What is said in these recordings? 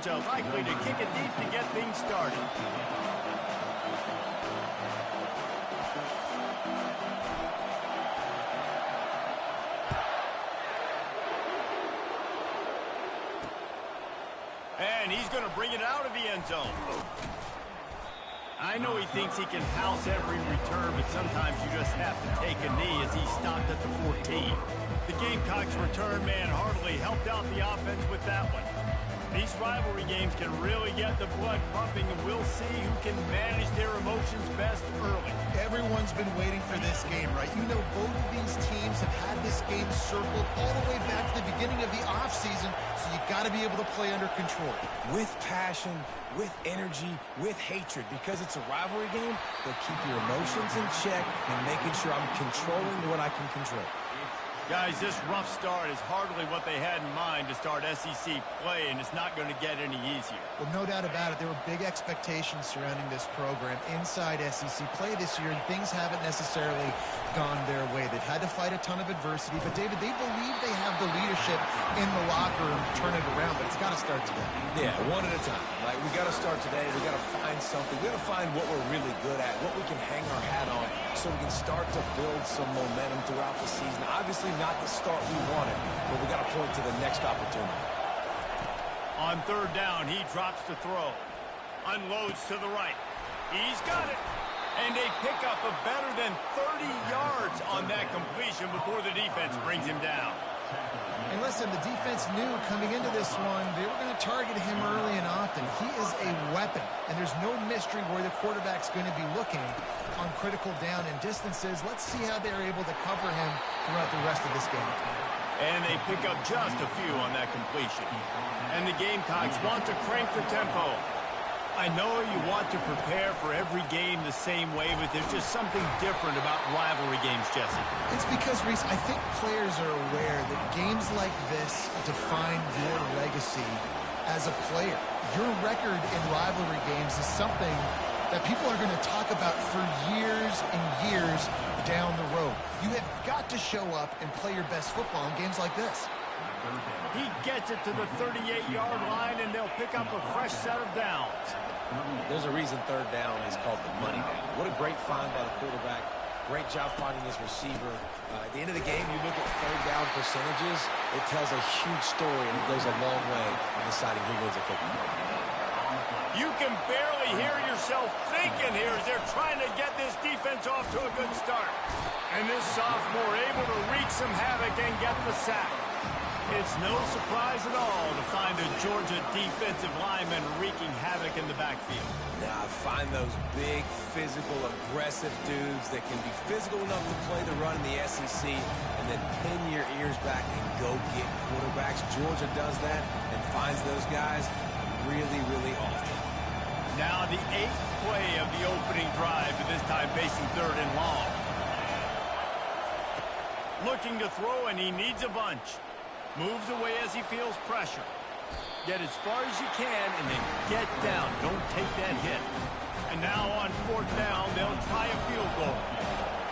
Georgia likely to kick it deep to get things started. And he's going to bring it out of the end zone. I know he thinks he can house every return, but sometimes you just have to take a knee as he stopped at the 14. The Gamecocks' return man hardly helped out the offense with that one. These rivalry games can really get the blood pumping, and we'll see who can manage their emotions best early. Everyone's been waiting for this game, right? You know, both of these teams have had this game circled all the way back to the beginning of the offseason, so you got to be able to play under control. With passion, with energy, with hatred, because it's a rivalry game, but keep your emotions in check and making sure I'm controlling what I can control. Guys, this rough start is hardly what they had in mind to start SEC play, and it's not going to get any easier. Well, no doubt about it. There were big expectations surrounding this program inside SEC play this year, and things haven't necessarily gone their way. They've had to fight a ton of adversity, but, David, they believe they have the leadership in the locker room to turn it around, but it's got to start today. Yeah, one at a time. Like, we got to start today. We got to find something. We got to find what we're really good at, what we can hang our hat on, so we can start to build some momentum throughout the season. Obviously, not the start we wanted, but we got to point to the next opportunity. On third down, he drops to throw. Unloads to the right. He's got it. And a pickup of better than 30 yards on that completion before the defense brings him down. And listen, the defense knew coming into this one, they were going to target him early and often. He is a weapon, and there's no mystery where the quarterback's going to be looking on critical down and distances. Let's see how they're able to cover him throughout the rest of this game. And they pick up just a few on that completion. And the Gamecocks want to crank the tempo. I know you want to prepare for every game the same way, but there's just something different about rivalry games, Jesse. It's because, Reese, I think players are aware that games like this define your legacy as a player. Your record in rivalry games is something that people are going to talk about for years and years down the road. You have got to show up and play your best football in games like this. He gets it to the 38-yard line, and they'll pick up a fresh set of downs. There's a reason third down is called the money down. What a great find by the quarterback. Great job finding his receiver. At the end of the game, you look at third down percentages, it tells a huge story, and it goes a long way in deciding who wins a football game. You can barely hear yourself thinking here as they're trying to get this defense off to a good start. And this sophomore able to wreak some havoc and get the sack. It's no surprise at all to find a Georgia defensive lineman wreaking havoc in the backfield. Now, find those big, physical, aggressive dudes that can be physical enough to play the run in the SEC and then pin your ears back and go get quarterbacks. Georgia does that and finds those guys really, really often. Now the 8th play of the opening drive, but this time facing third and long. Looking to throw, and he needs a bunch. Moves away as he feels pressure. Get as far as you can and then get down. Don't take that hit. And now on fourth down, they'll try a field goal.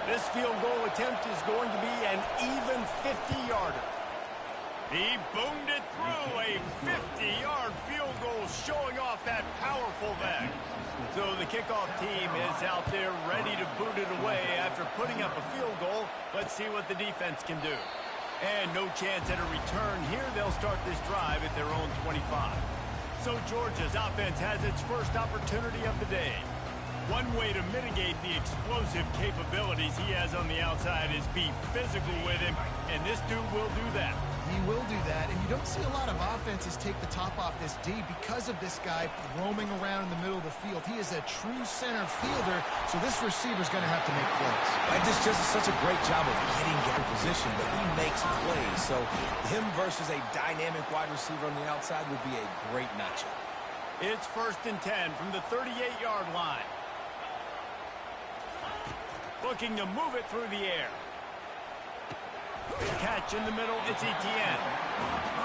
This field goal attempt is going to be an even 50-yarder. He boomed it through, a 50-yard field goal showing off that powerful leg. So the kickoff team is out there ready to boot it away after putting up a field goal. Let's see what the defense can do. And no chance at a return here. They'll start this drive at their own 25. So Georgia's offense has its first opportunity of the day. One way to mitigate the explosive capabilities he has on the outside is be physical with him, and this dude will do that. He will do that, and you don't see a lot of offenses take the top off this D because of this guy roaming around in the middle of the field. He is a true center fielder, so this receiver's going to have to make plays. This just is such a great job of getting in position, but he makes plays. So him versus a dynamic wide receiver on the outside would be a great matchup. It's 1st and 10 from the 38-yard line. Looking to move it through the air. Catch in the middle, it's Etienne.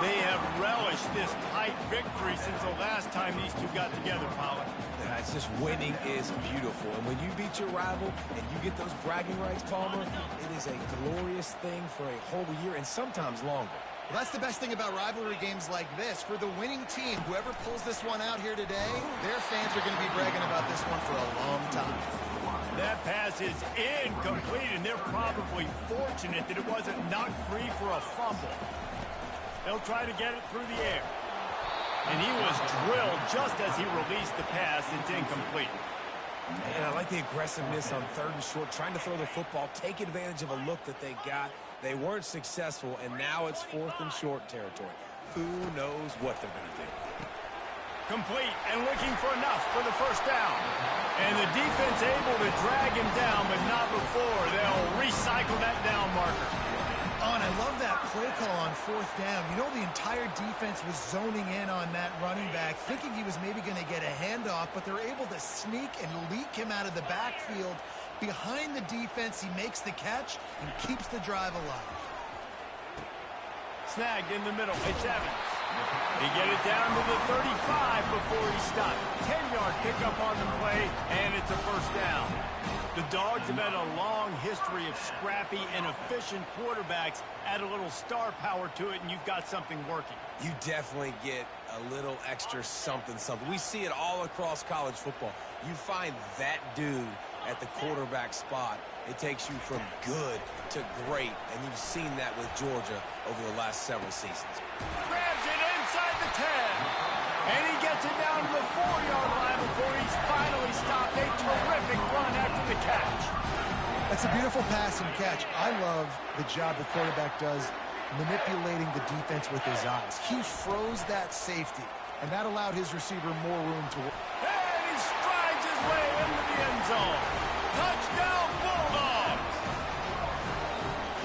They have relished this tight victory since the last time these two got together, Pollard. Yeah, it's just winning is beautiful. And when you beat your rival and you get those bragging rights, Palmer, it is a glorious thing for a whole year and sometimes longer. Well, that's the best thing about rivalry games like this. For the winning team, whoever pulls this one out here today, their fans are going to be bragging about this one for a long time. That pass is incomplete, and they're probably fortunate that it wasn't knocked free for a fumble. They'll try to get it through the air. And he was drilled just as he released the pass. It's incomplete. And I like the aggressiveness on 3rd and short, trying to throw the football, take advantage of a look that they got. They weren't successful, and now it's 4th and short territory. Who knows what they're going to do? Complete and looking for enough for the first down. And the defense able to drag him down, but not before they'll recycle that down marker. Oh, and I love that play call on 4th down. You know, the entire defense was zoning in on that running back, thinking he was maybe going to get a handoff, but they're able to sneak and leak him out of the backfield. Behind the defense, he makes the catch and keeps the drive alive. Snagged in the middle. It's Evans. He get it down to the 35 before he stopped. 10-yard pickup on the play, and it's a first down. The Dogs have had a long history of scrappy and efficient quarterbacks. Add a little star power to it, and you've got something working. You definitely get a little extra something. We see it all across college football. You find that dude at the quarterback spot, it takes you from good to great, and you've seen that with Georgia over the last several seasons. Grabs it inside the 10, and he gets it down to the 4-yard line before he's finally stopped. A terrific run after the catch. That's a beautiful pass and catch. I love the job the quarterback does manipulating the defense with his eyes. He froze that safety, and that allowed his receiver more room to work. And he strides his way into the end zone. Touchdown, Bulldogs!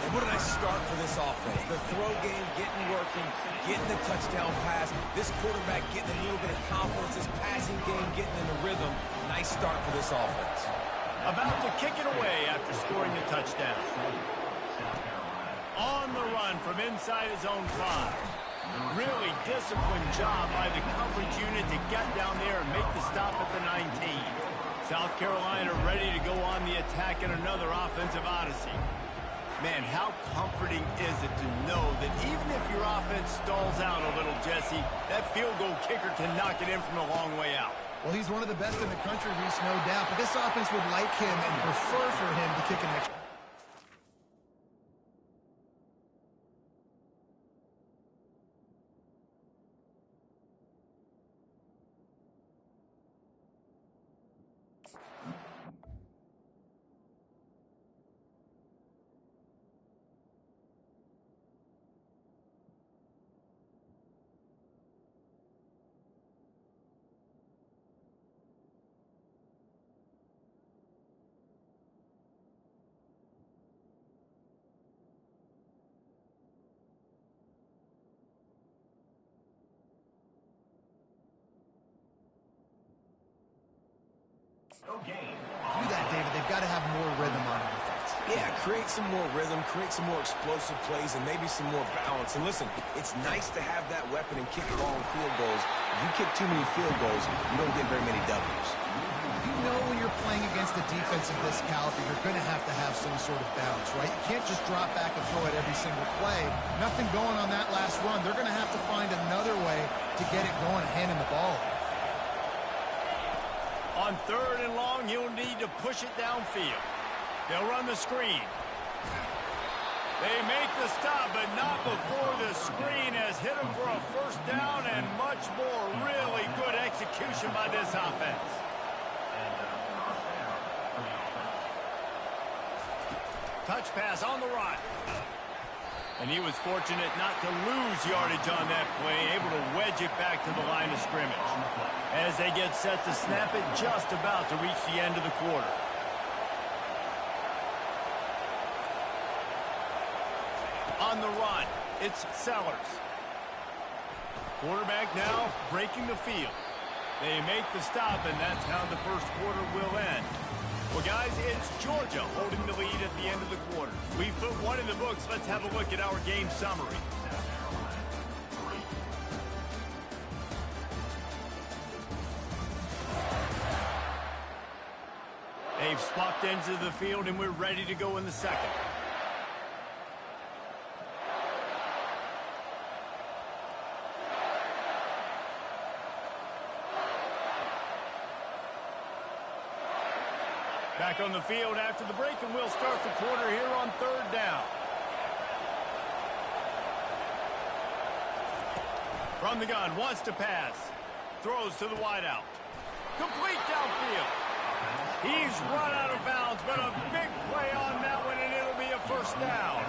And what a nice start for this offense. The throw game getting working, getting the touchdown pass. This quarterback getting a little bit of confidence. This passing game getting in the rhythm. Nice start for this offense. About to kick it away after scoring the touchdown. On the run from inside his own 5. Really disciplined job by the coverage unit to get down there and make the stop at the 19. South Carolina ready to go on the attack in another offensive odyssey. Man, how comforting is it to know that even if your offense stalls out a little, Jesse, that field goal kicker can knock it in from a long way out. Well, he's one of the best in the country, Reese, no doubt. But this offense would like him and prefer for him to kick an extra. Do that, David. They've got to have more rhythm on offense. Yeah, create some more rhythm, create some more explosive plays, and maybe some more balance. And listen, it's nice to have that weapon and kick long field goals. If you kick too many field goals, you don't get very many W's. You know when you're playing against a defense of this caliber, you're going to have some sort of balance, right? You can't just drop back and throw it every single play. Nothing going on that last run. They're going to have to find another way to get it going, handing the ball. On 3rd and long, he'll need to push it downfield. They'll run the screen. They make the stop, but not before the screen has hit him for a first down and much more. Really good execution by this offense. Touch pass on the run. And he was fortunate not to lose yardage on that play, able to wedge it back to the line of scrimmage. As they get set to snap it, just about to reach the end of the quarter. On the run, it's Sellers. Quarterback now breaking the field. They make the stop, and that's how the first quarter will end. Well, guys, it's Georgia holding the lead at the end of the quarter. We've put one in the books. Let's have a look at our game summary. They've swapped ends of the field, and we're ready to go in the second. Back on the field after the break, and we'll start the quarter here on 3rd down. From the gun, wants to pass. Throws to the wideout. Complete downfield. He's run out of bounds, but a big play on that one, and it'll be a 1st down.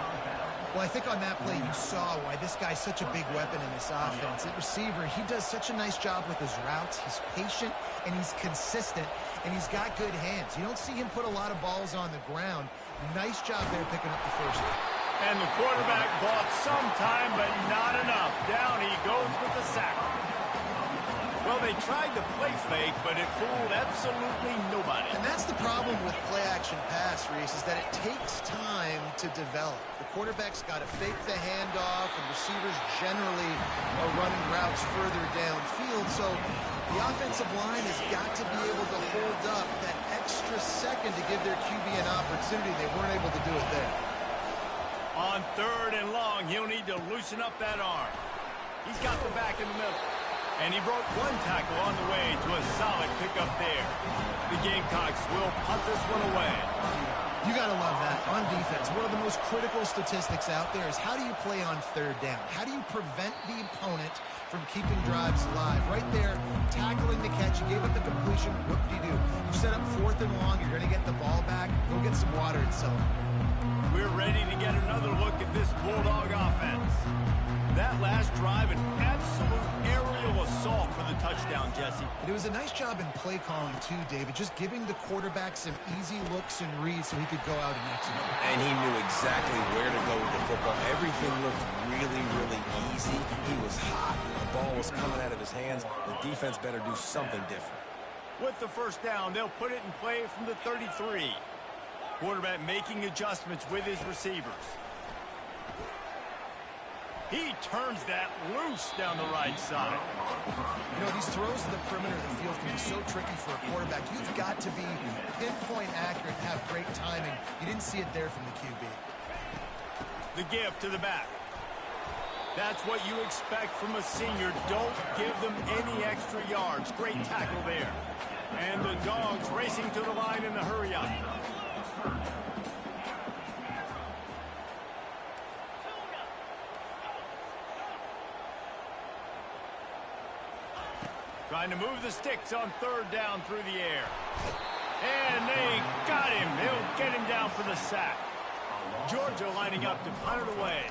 Well, I think on that play you saw why this guy's such a big weapon in this offense. At receiver, he does such a nice job with his routes. He's patient, and he's consistent, and he's got good hands. You don't see him put a lot of balls on the ground. Nice job there picking up the 1st one. And the quarterback bought some time, but not enough. Down he goes with the sack. Well, they tried to play fake, but it fooled absolutely nobody. And that's the problem with play-action pass, Reese, is that it takes time to develop. The quarterback's got to fake the handoff, and receivers generally are running routes further downfield. So the offensive line has got to be able to hold up that extra second to give their QB an opportunity. They weren't able to do it there. On 3rd and long, he'll need to loosen up that arm. He's got the back in the middle. And he broke one tackle on the way to a solid pickup there. The Gamecocks will punt this one away. You got to love that. On defense, one of the most critical statistics out there is how do you play on 3rd down? How do you prevent the opponent from keeping drives alive? Right there, tackling the catch. You gave up the completion. Whoop-de-doo. You set up 4th and long. You're going to get the ball back. Go get some water and so on. We're ready to get another look at this Bulldog offense. That last drive, an absolute aerial assault for the touchdown, Jesse. It was a nice job in play calling, too, David, just giving the quarterback some easy looks and reads so he could go out and execute. And he knew exactly where to go with the football. Everything looked really, really easy. He was hot. The ball was coming out of his hands. The defense better do something different. With the 1st down, they'll put it in play from the 33. Quarterback making adjustments with his receivers. He turns that loose down the right side. You know, these throws to the perimeter of the field can be so tricky for a quarterback. You've got to be pinpoint accurate and have great timing. You didn't see it there from the QB. The give to the back. That's what you expect from a senior. Don't give them any extra yards. Great tackle there. And the Dogs racing to the line in the hurry up. Trying to move the sticks on 3rd down through the air. And they got him. They'll get him down for the sack. Georgia lining up to punt it away.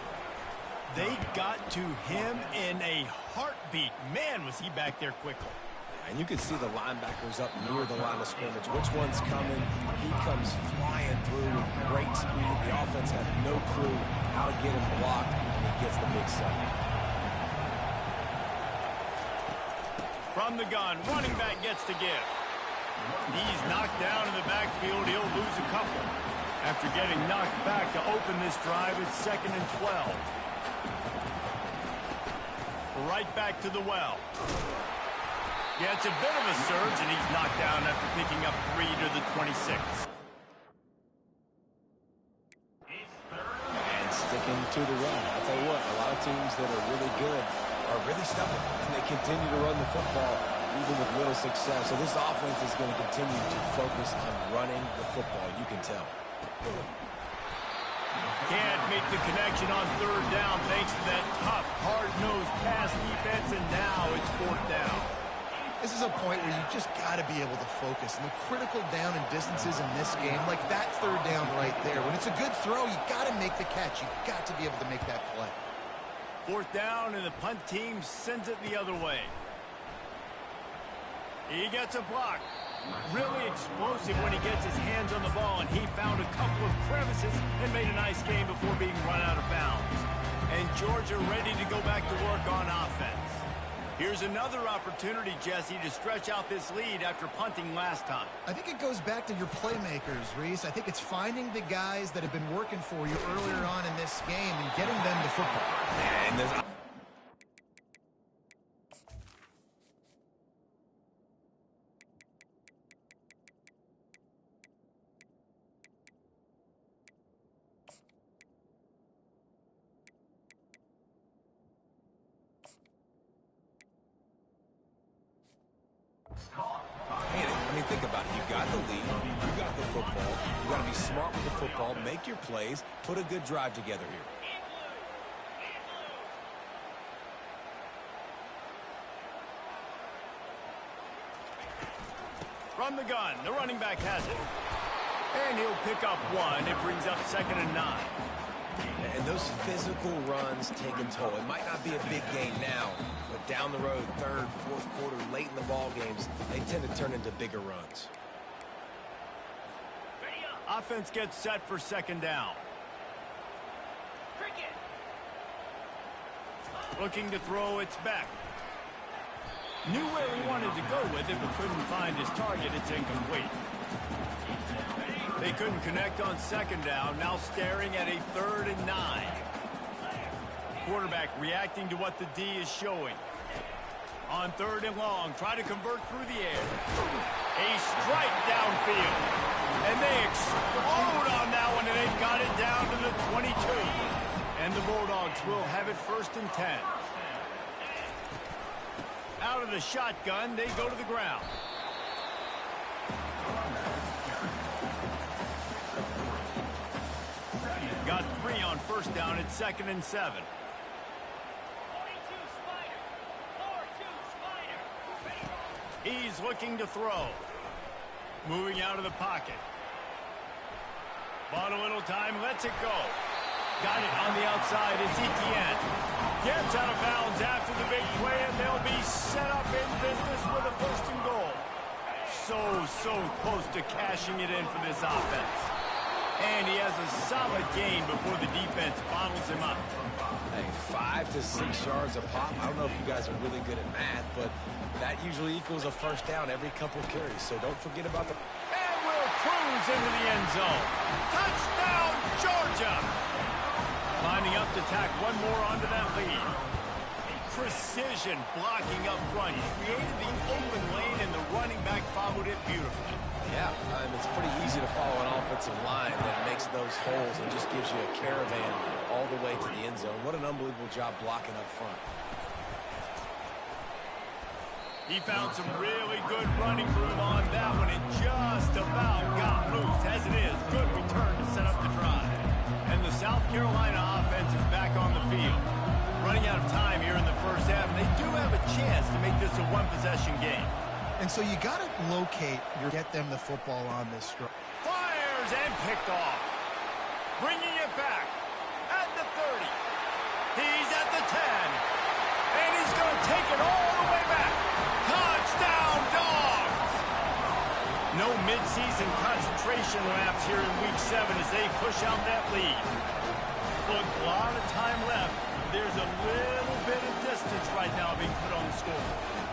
They got to him in a heartbeat. Man, was he back there quickly. And you can see the linebackers up near the line of scrimmage. Which one's coming? He comes flying through with great speed. The offense had no clue how to get him blocked, and he gets the big sack. From the gun, running back gets to give. He's knocked down in the backfield. He'll lose a couple. After getting knocked back to open this drive, it's 2nd and 12. Right back to the well. Yeah, it's a bit of a surge, and he's knocked down after picking up 3 to the 26. And sticking to the run. I'll tell you what, a lot of teams that are really good are really stubborn, and they continue to run the football even with little success. So this offense is going to continue to focus on running the football. You can tell. Can't make the connection on 3rd down thanks to that tough, hard-nosed pass defense, and now it's 4th down. This is a point where you just got to be able to focus. And the critical down and distances in this game, like that 3rd down right there, when it's a good throw, you got to make the catch. You got to be able to make that play. 4th down, and the punt team sends it the other way. He gets a block. Really explosive when he gets his hands on the ball, and he found a couple of crevices and made a nice game before being run out of bounds. And Georgia ready to go back to work on offense. Here's another opportunity, Jesse, to stretch out this lead after punting last time. I think it goes back to your playmakers, Reese. I think it's finding the guys that have been working for you earlier on in this game and getting them the football. And there's I mean, think about it. You got the lead, you got the football, smart with the football, make your plays, put a good drive together here. From the gun, the running back has it. And he'll pick up one. It brings up 2nd and 9. And those physical runs take a toll. It might not be a big gain now, but down the road, 3rd, 4th quarter, late in the ball games, they tend to turn into bigger runs. Offense gets set for 2nd down. Looking to throw, it's back. Knew where he wanted to go with it, but couldn't find his target. It's incomplete. They couldn't connect on 2nd down. Now staring at a 3rd and 9. Quarterback reacting to what the D is showing. On 3rd and long, try to convert through the air. A strike downfield. And they explode on that one, and they've got it down to the 22. And the Bulldogs will have it 1st and 10. Out of the shotgun, they go to the ground. Got 3 on 1st down at 2nd and 7. He's looking to throw. Moving out of the pocket. Bought a little time, lets it go. Got it on the outside, it's Etienne. Gets out of bounds after the big play, and they'll be set up in business with a 1st and goal. So close to cashing it in for this offense. And he has a solid gain before the defense bottles him up. Hey, 5 to 6 yards a pop. I don't know if you guys are really good at math, but that usually equals a 1st down every couple carries. So don't forget about the... And will cruise into the end zone. Touchdown, Georgia! Lining up to tack one more onto that lead. Precision blocking up front. He created the open lane, and the running back followed it beautifully. Yeah, it's pretty easy to follow an offensive line that makes those holes and just gives you a caravan all the way to the end zone. What an unbelievable job blocking up front. He found some really good running room on that one and just about got loose. As it is, good return to set up the drive. And the South Carolina offense is back on the field. Running out of time here in the 1st half, and they do have a chance to make this a one-possession game. And so you got to get them the football on this drive. Fires and picked off. Bringing it back at the 30. He's at the 10. And he's going to take it all the way back. Touchdown, Dogs! No midseason concentration laps here in Week 7 as they push out that lead. Look, a lot of time left. There's a little bit of distance right now being put on the score.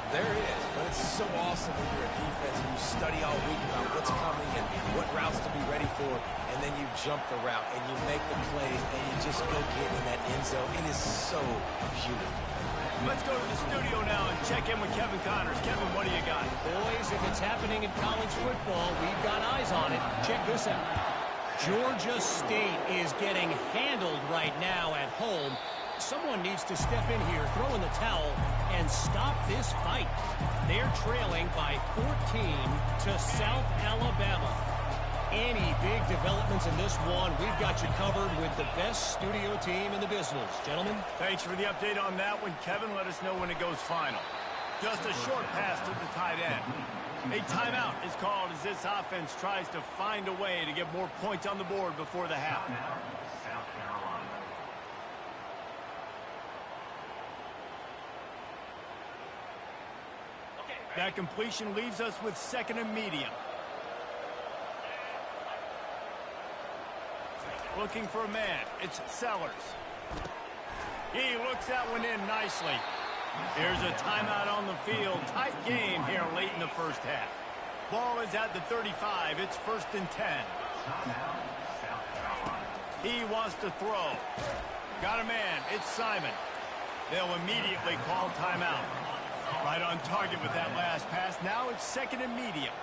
There is, but it's so awesome when you're a defense and you study all week about what's coming and what routes to be ready for, and then you jump the route and you make the plays and you just go get in that end zone. It is so beautiful. Let's go to the studio now and check in with Kevin Connors. Kevin, what do you got? Boys, if it's happening in college football, we've got eyes on it. Check this out. Georgia State is getting handled right now at home. Someone needs to step in here, throw in the towel, and stop this fight. They're trailing by 14 to South Alabama. Any big developments in this one, we've got you covered with the best studio team in the business. Gentlemen. Thanks for the update on that one. Kevin, let us know when it goes final. Just a short pass to the tight end. A timeout is called as this offense tries to find a way to get more points on the board before the half. That completion leaves us with 2nd and medium. Looking for a man. It's Sellers. He looks that one in nicely. Here's a timeout on the field. Tight game here late in the 1st half. Ball is at the 35. It's 1st and 10. He wants to throw. Got a man. It's Simon. They'll immediately call timeout. Right on target with that last pass. Now it's 2nd and medium.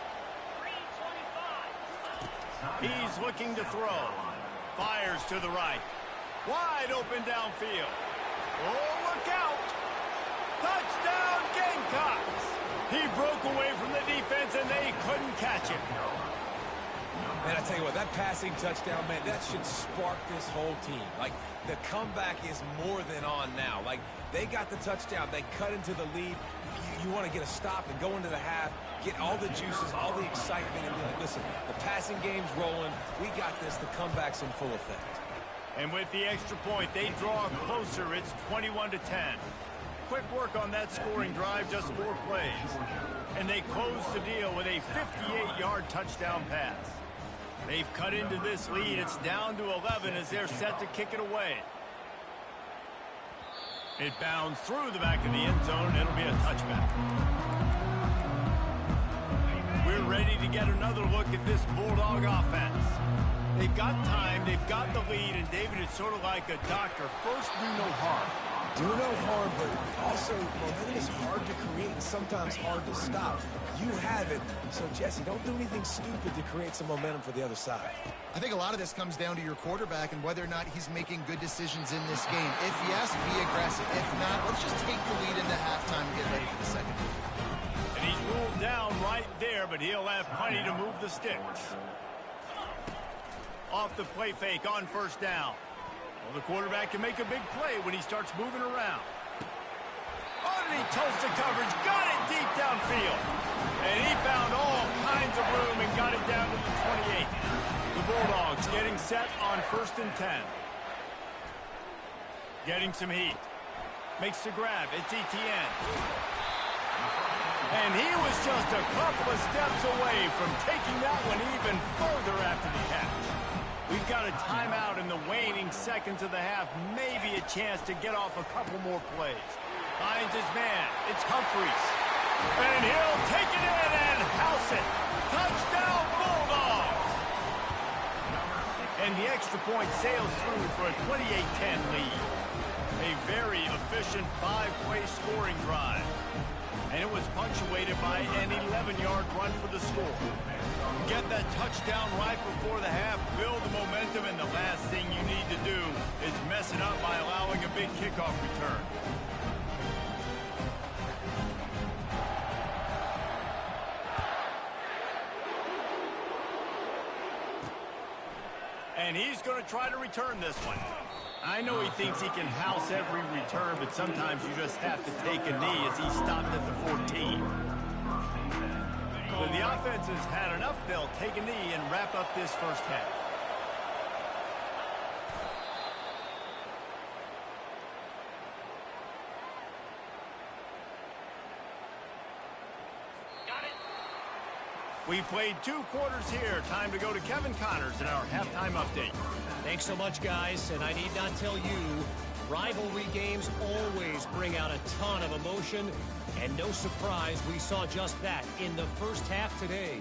He's looking to throw. Fires to the right. Wide open downfield. Oh, look out. Touchdown, Gamecocks. He broke away from the defense, and they couldn't catch him. Man, I tell you what, that passing touchdown, man, that should spark this whole team. Like, the comeback is more than on now. Like, they got the touchdown. They cut into the lead. You want to get a stop and go into the half, get all the juices, all the excitement, and be like, listen, the passing game's rolling. We got this. The comeback's in full effect. And with the extra point, they draw closer. It's 21-10. Quick work on that scoring drive, just 4 plays. And they close the deal with a 58-yard touchdown pass. They've cut into this lead. It's down to 11 as they're set to kick it away. It bounds through the back of the end zone, and it'll be a touchback. We're ready to get another look at this Bulldog offense. They've got time, they've got the lead, and David, it's sort of like a doctor. First, do no harm. Do no harm, but also momentum is hard to create and sometimes hard to stop. You have it, so Jesse, don't do anything stupid to create some momentum for the other side. I think a lot of this comes down to your quarterback and whether or not he's making good decisions in this game. If yes, be aggressive. If not, let's just take the lead into halftime and get ready for the second. And he's ruled down right there, but he'll have plenty to move the sticks. Off the play fake on first down. Well, the quarterback can make a big play when he starts moving around. Underneath toasted coverage, got it deep downfield. And he found all kinds of room and got it down to the 28. The Bulldogs getting set on 1st and 10. Getting some heat. Makes the grab. It's Etienne. And he was just a couple of steps away from taking that one even further after the catch. We've got a timeout in the waning seconds of the half. Maybe a chance to get off a couple more plays. Finds his man. It's Humphries. And he'll take it in and house it. Touchdown, Bulldogs! And the extra point sails through for a 28-10 lead. A very efficient 5-play scoring drive. And it was punctuated by an 11-yard run for the score. Get that touchdown right before the half, build the momentum, and the last thing you need to do is mess it up by allowing a big kickoff return. And he's going to try to return this one. I know he thinks he can house every return, but sometimes you just have to take a knee as he stopped at the 14. But the offense has had enough. They'll take a knee and wrap up this first half. We played 2 quarters here. Time to go to Kevin Connors in our halftime update. Thanks so much, guys. And I need not tell you, rivalry games always bring out a ton of emotion. And no surprise, we saw just that in the first half today.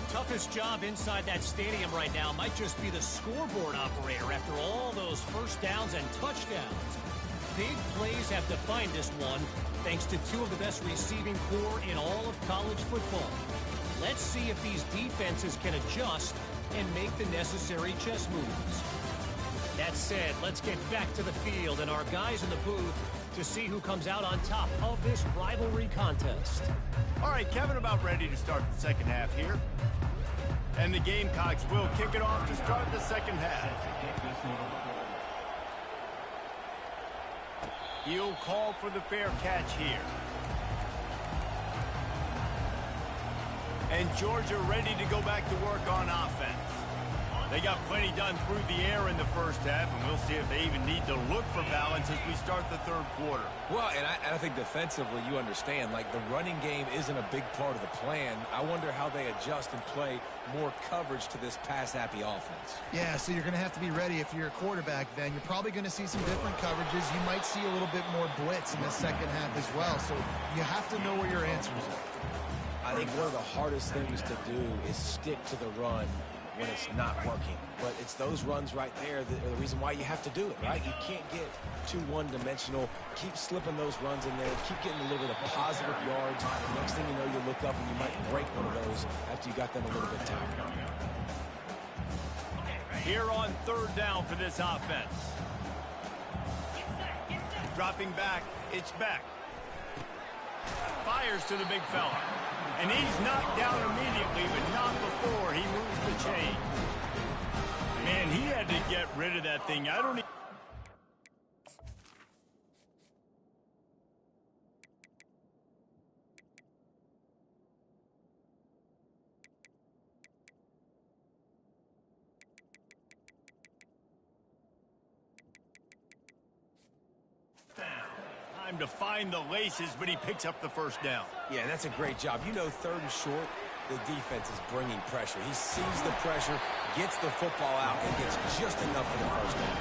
Toughest job inside that stadium right now might just be the scoreboard operator after all those first downs and touchdowns. Big plays have defined this one, thanks to 2 of the best receiving corps in all of college football. Let's see if these defenses can adjust and make the necessary chess moves. That said, let's get back to the field and our guys in the booth to see who comes out on top of this rivalry contest. All right, Kevin, about ready to start the second half here. And the Gamecocks will kick it off to start the second half. He'll call for the fair catch here. And Georgia ready to go back to work on offense. They got plenty done through the air in the first half, and we'll see if they even need to look for balance as we start the third quarter. Well, and I think defensively, you understand, like the running game isn't a big part of the plan. I wonder how they adjust and play more coverage to this pass-happy offense. Yeah, so you're going to have to be ready if you're a quarterback then. You're probably going to see some different coverages. You might see a little bit more blitz in the second half as well, so you have to know where your answers are. I think one of the hardest things to do is stick to the run when it's not working. But it's those runs right there that are the reason why you have to do it, right? You can't get too one-dimensional. Keep slipping those runs in there. Keep getting a little bit of positive yards. The next thing you know, you look up and you might break one of those after you got them a little bit tired. Here on third down for this offense. Dropping back, it's Beck. Fires to the big fella. And he's knocked down immediately, but not before he moves the chain. Man, he had to get rid of that thing. I don't even... Time to find the laces, but he picks up the first down. Yeah, that's a great job. You know, third and short, the defense is bringing pressure. He sees the pressure, gets the football out, and gets just enough for the first down.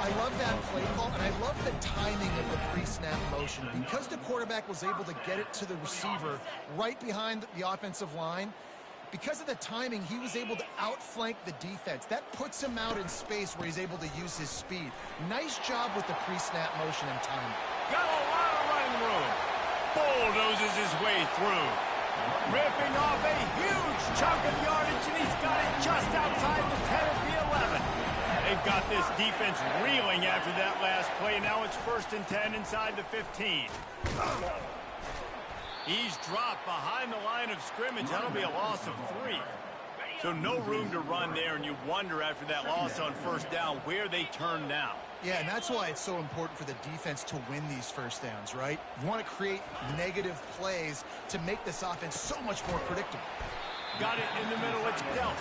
I love that play call, and I love the timing of the pre-snap motion. Because the quarterback was able to get it to the receiver right behind the offensive line, because of the timing, he was able to outflank the defense. That puts him out in space where he's able to use his speed. Nice job with the pre-snap motion and timing. Got a lot of running room. Bulldozes his way through. Ripping off a huge chunk of yardage, and he's got it just outside the 10 at the 11. They've got this defense reeling after that last play. Now it's 1st and 10 inside the 15. He's dropped behind the line of scrimmage. That'll be a loss of 3. So no room to run there, and you wonder after that loss on first down where they turn now. Yeah, and that's why it's so important for the defense to win these first downs, right? You want to create negative plays to make this offense so much more predictable. Got it in the middle, it's Delp.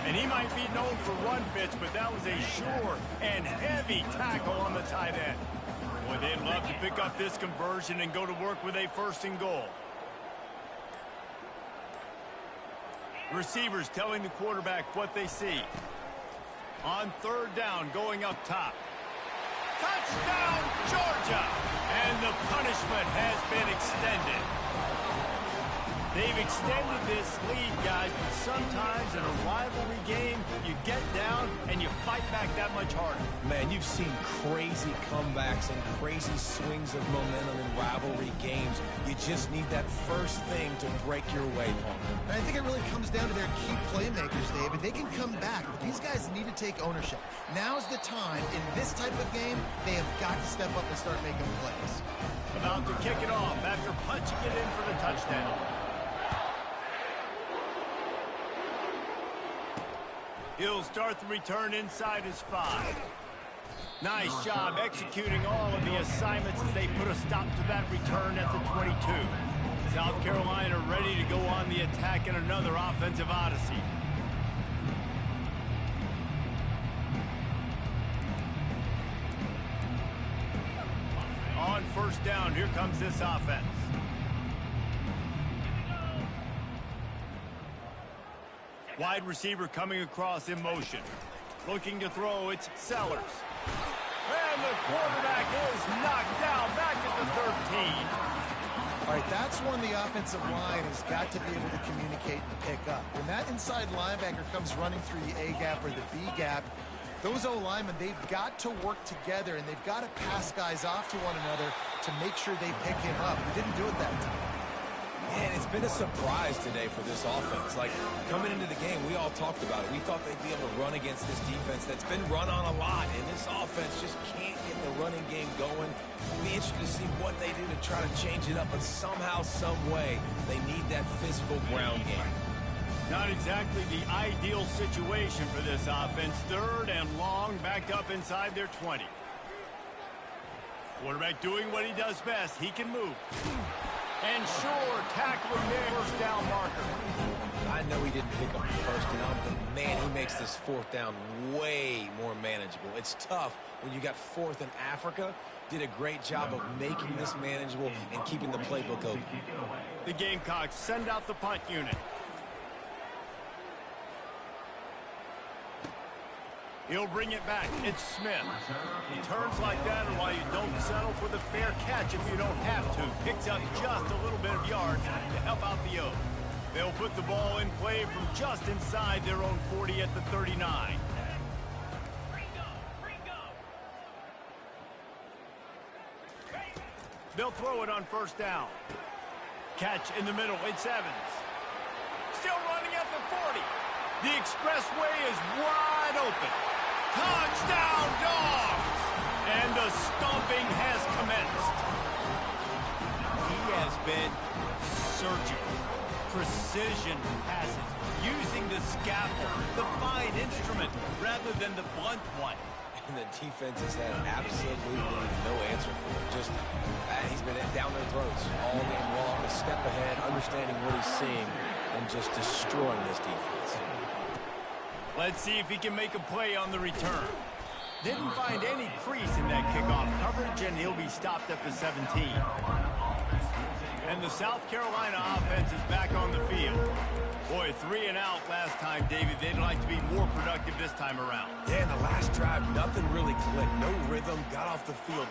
And he might be known for run fits, but that was a sure and heavy tackle on the tight end. Boy, they'd love to pick up this conversion and go to work with a 1st and goal. Receivers telling the quarterback what they see. On 3rd down, going up top. Touchdown, Georgia! And the punishment has been extended. They've extended this lead, guys, but sometimes in a rivalry game, you get down and you fight back that much harder. Man, you've seen crazy comebacks and crazy swings of momentum in rivalry games. You just need that first thing to break your way, Palmer. And I think it really comes down to their key playmakers, David. They can come back, but these guys need to take ownership. Now's the time. In this type of game, they have got to step up and start making plays. About to kick it off after punching it in for the touchdown. He'll start the return inside his 5. Nice job executing all of the assignments as they put a stop to that return at the 22. South Carolina ready to go on the attack in another offensive odyssey. On first down, here comes this offense. Wide receiver coming across in motion. Looking to throw, it's Sellers. And the quarterback is knocked down back at the 13. All right, that's when the offensive line has got to be able to communicate and pick up. When that inside linebacker comes running through the A gap or the B gap, those O-linemen, they've got to work together, and they've got to pass guys off to one another to make sure they pick him up. We didn't do it that time. Man, it's been a surprise today for this offense. Like, coming into the game, we all talked about it. We thought they'd be able to run against this defense that's been run on a lot, and this offense just can't get the running game going. It'll be interesting to see what they do to try to change it up, but somehow, some way, they need that physical ground game. Not exactly the ideal situation for this offense. 3rd and long, backed up inside their 20. Quarterback doing what he does best. He can move. And sure, tackling their first down marker. I know he didn't pick up the first down, but man, he makes this 4th down way more manageable. It's tough when you got 4th in Africa. Did a great job of making this manageable and keeping the playbook open. The Gamecocks send out the punt unit. He'll bring it back. It's Smith. He turns like that, and while you don't settle for the fair catch if you don't have to, picks up just a little bit of yards to help out the O. They'll put the ball in play from just inside their own 40 at the 39. They'll throw it on first down. Catch in the middle. It's Evans. Still running at the 40. The expressway is wide open. Touchdown, Dogs! And the stomping has commenced. He has been surgical. precision passes, using the scalpel, the fine instrument, rather than the blunt one. And the defense has had absolutely no answer for it. Just, he's been down their throats all game long, a step ahead, understanding what he's seeing, and just destroying this defense. Let's see if he can make a play on the return. Didn't find any crease in that kickoff coverage, and he'll be stopped at the 17. And the South Carolina offense is back on the field. Boy, 3 and out last time, David. They'd like to be more productive this time around. Yeah, in the last drive, nothing really clicked. No rhythm. Got off the field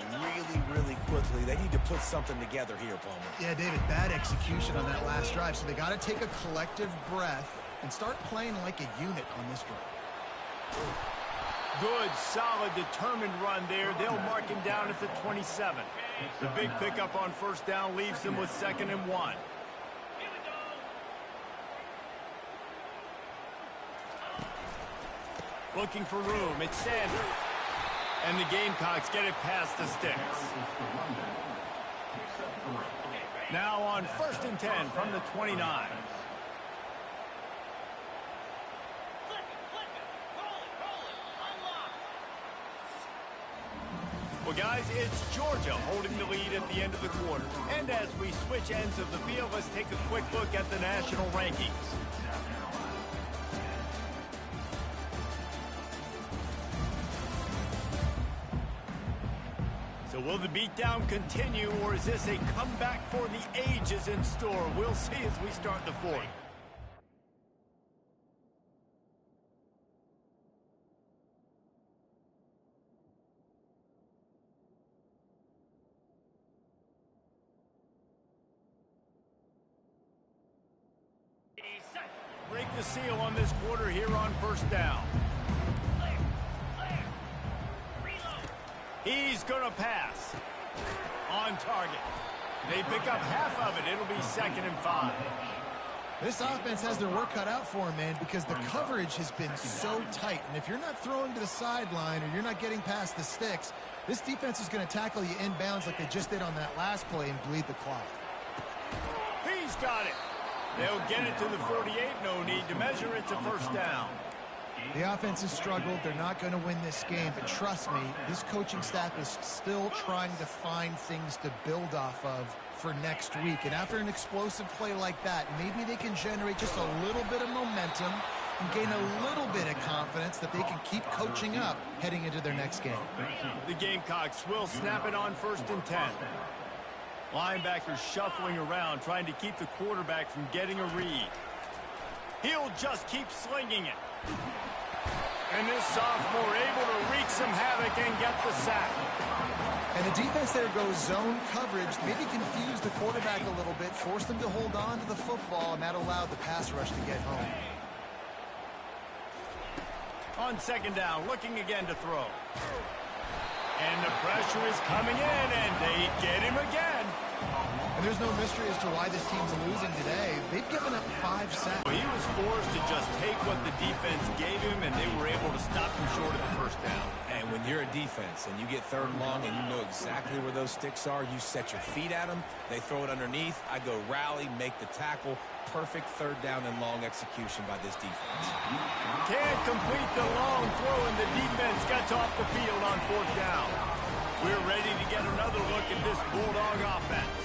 really quickly. They need to put something together here, Palmer. Yeah, David, bad execution on that last drive. So they got to take a collective breath and start playing like a unit on this drive. Good, solid, determined run there. They'll mark him down at the 27. The big pickup on first down leaves them with 2nd and 1. Looking for room. It's Sanders. And the Gamecocks get it past the sticks. Now on 1st and 10 from the 29. Well, guys, it's Georgia holding the lead at the end of the quarter. And as we switch ends of the field, let's take a quick look at the national rankings. So will the beatdown continue, or is this a comeback for the ages in store? We'll see as we start the 4th. Break the seal on this quarter here on 1st down. He's going to pass. On target. They pick up half of it. It'll be 2nd and 5. This offense has their work cut out for them, man, because the coverage has been so tight. And if you're not throwing to the sideline or you're not getting past the sticks, this defense is going to tackle you inbounds like they just did on that last play and bleed the clock. He's got it. They'll get it to the 48. No need to measure it to 1st down. The offense has struggled. They're not going to win this game. But trust me, this coaching staff is still trying to find things to build off of for next week. And after an explosive play like that, maybe they can generate just a little bit of momentum and gain a little bit of confidence that they can keep coaching up heading into their next game. The Gamecocks will snap it on 1st and 10. Linebackers shuffling around, trying to keep the quarterback from getting a read. He'll just keep slinging it. And this sophomore able to wreak some havoc and get the sack. And the defense there goes zone coverage, maybe confuse the quarterback a little bit, force them to hold on to the football, and that allowed the pass rush to get home. On 2nd down, looking again to throw. And the pressure is coming in, and they get him again. And there's no mystery as to why this team's losing today. They've given up 5 sacks. He was forced to just take what the defense gave him, and they were able to stop him short of the 1st down. And when you're a defense and you get 3rd and long and you know exactly where those sticks are, you set your feet at them, they throw it underneath, I go rally, make the tackle. Perfect 3rd down and long execution by this defense. Can't complete the long throw, and the defense gets off the field on 4th down. We're ready to get another look at this Bulldog offense.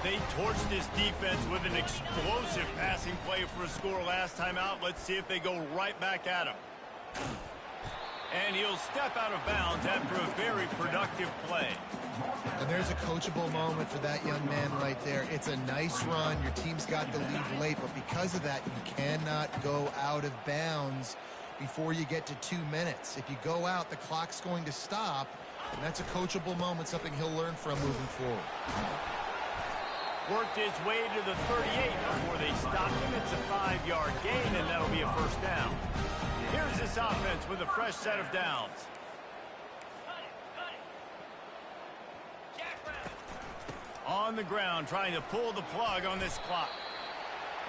They torched this defense with an explosive passing play for a score last time out. Let's see if they go right back at him. And he'll step out of bounds after a very productive play. And there's a coachable moment for that young man right there. It's a nice run. Your team's got the lead late, but because of that, you cannot go out of bounds before you get to 2 minutes. If you go out, the clock's going to stop, and that's a coachable moment, something he'll learn from moving forward. Worked his way to the 38 before they stopped him. It's a 5-yard gain, and that'll be a 1st down. Here's this offense with a fresh set of downs. On the ground, trying to pull the plug on this clock.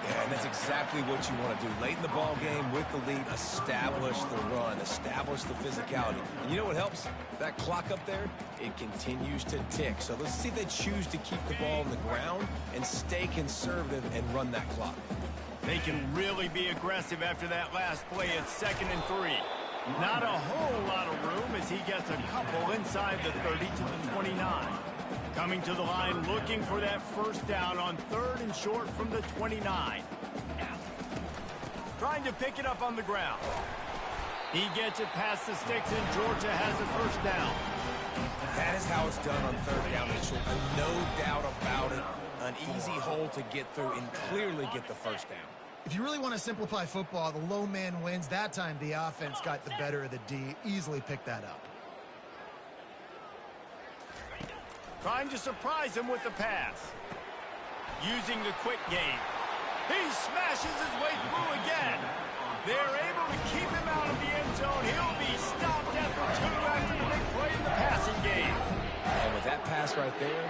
Yeah, and that's exactly what you want to do. Late in the ball game with the lead, establish the run, establish the physicality. And you know what helps? That clock up there, it continues to tick. So let's see if they choose to keep the ball on the ground and stay conservative and run that clock. They can really be aggressive after that last play at 2nd and 3. Not a whole lot of room as he gets a couple inside the 30 to the 29. Coming to the line, looking for that first down on 3rd and short from the 29. Trying to pick it up on the ground. He gets it past the sticks, and Georgia has a first down. That is how it's done on 3rd down and short. No doubt about it. An easy hole to get through and clearly get the first down. If you really want to simplify football, the low man wins. That time the offense got the better of the D. Easily picked that up. Trying to surprise him with the pass. Using the quick game. He smashes his way through again. They're able to keep him out of the end zone. He'll be stopped at the 2 after the big play in the passing game. And with that pass right there,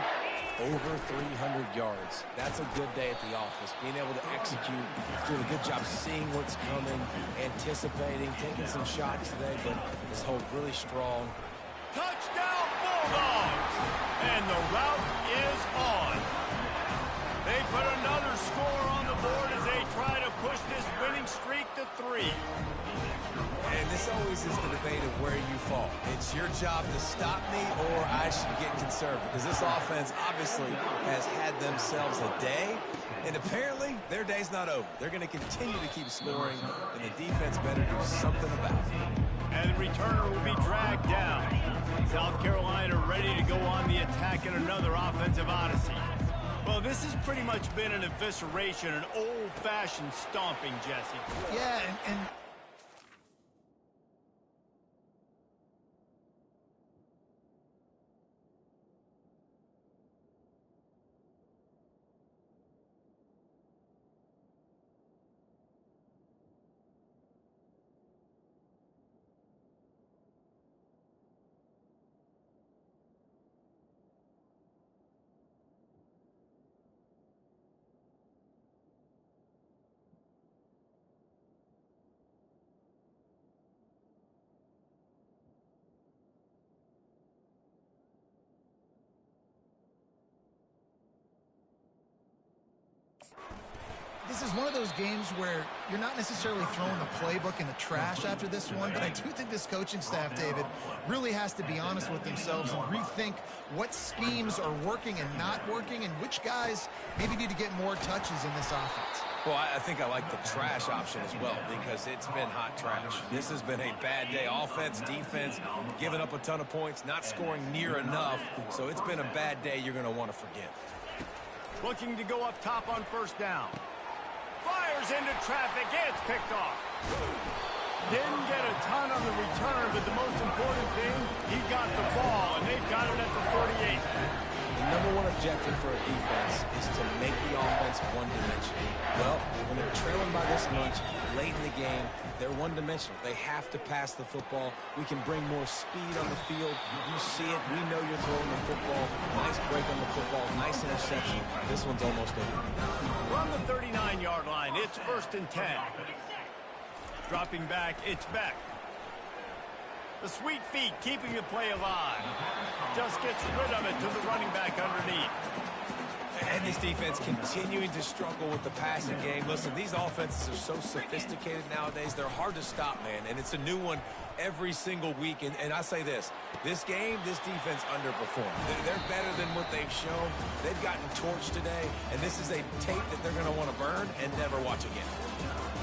over 300 yards. That's a good day at the office. Being able to execute, doing a good job seeing what's coming, anticipating, taking some shots today, but this hold really strong. Touchdown Bulldogs! And the route is on. They put another score on the board as they try to push this winning streak to 3. And this always is the debate of where you fall. It's your job to stop me or I should get conservative. Because this offense obviously has had themselves a day. And apparently their day's not over. They're going to continue to keep scoring. And the defense better do something about it. And the returner will be dragged down. South Carolina ready to go on the attack in another offensive odyssey. Well, this has pretty much been an evisceration, an old-fashioned stomping, Jesse. Yeah, and this is one of those games where you're not necessarily throwing the playbook in the trash after this one, but I do think this coaching staff, David, really has to be honest with themselves and rethink what schemes are working and not working and which guys maybe need to get more touches in this offense. Well, I think I like the trash option as well because it's been hot trash. This has been a bad day. Offense, defense, giving up a ton of points, not scoring near enough. So it's been a bad day you're going to want to forget. Looking to go up top on first down. Fires into traffic. It's picked off. Didn't get a ton on the return, but the most important thing, he got the ball, and they've got it at the 48. The number one objective for a defense is to make the offense one-dimensional. Well, when they're trailing by this much late in the game, they're one-dimensional. They have to pass the football. We can bring more speed on the field. You see it. We know you're throwing the football. Nice break on the football. Nice interception. This one's almost over. From the 39-yard line, it's 1st and 10. Dropping back, it's Beck. The sweet feet keeping the play alive. Just gets rid of it to the running back underneath. And this defense continuing to struggle with the passing game. Listen, these offenses are so sophisticated nowadays. They're hard to stop, man. And it's a new one every single week. And I say this game, this defense underperformed. They're better than what they've shown. They've gotten torched today. And this is a tape that they're going to want to burn and never watch again.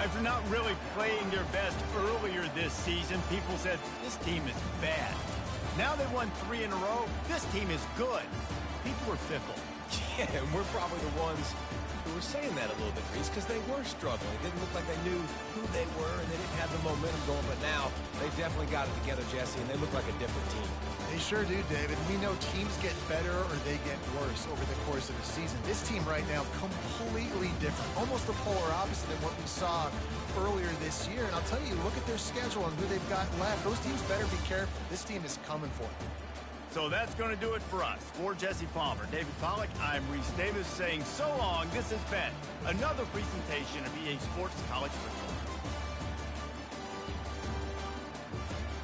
After not really playing their best earlier this season, people said, this team is bad. Now they've won 3 in a row. This team is good. People are fickle. Yeah, and we're probably the ones who were saying that a little bit, Reese, because they were struggling. It didn't look like they knew who they were, and they didn't have the momentum going. But now they've definitely got it together, Jesse, and they look like a different team. They sure do, David. We know teams get better or they get worse over the course of the season. This team right now, completely different. Almost the polar opposite than what we saw earlier this year. And I'll tell you, look at their schedule and who they've got left. Those teams better be careful. This team is coming for them. So that's going to do it for us. For Jesse Palmer, David Pollack, I'm Reese Davis saying so long. This has been another presentation of EA Sports College Football.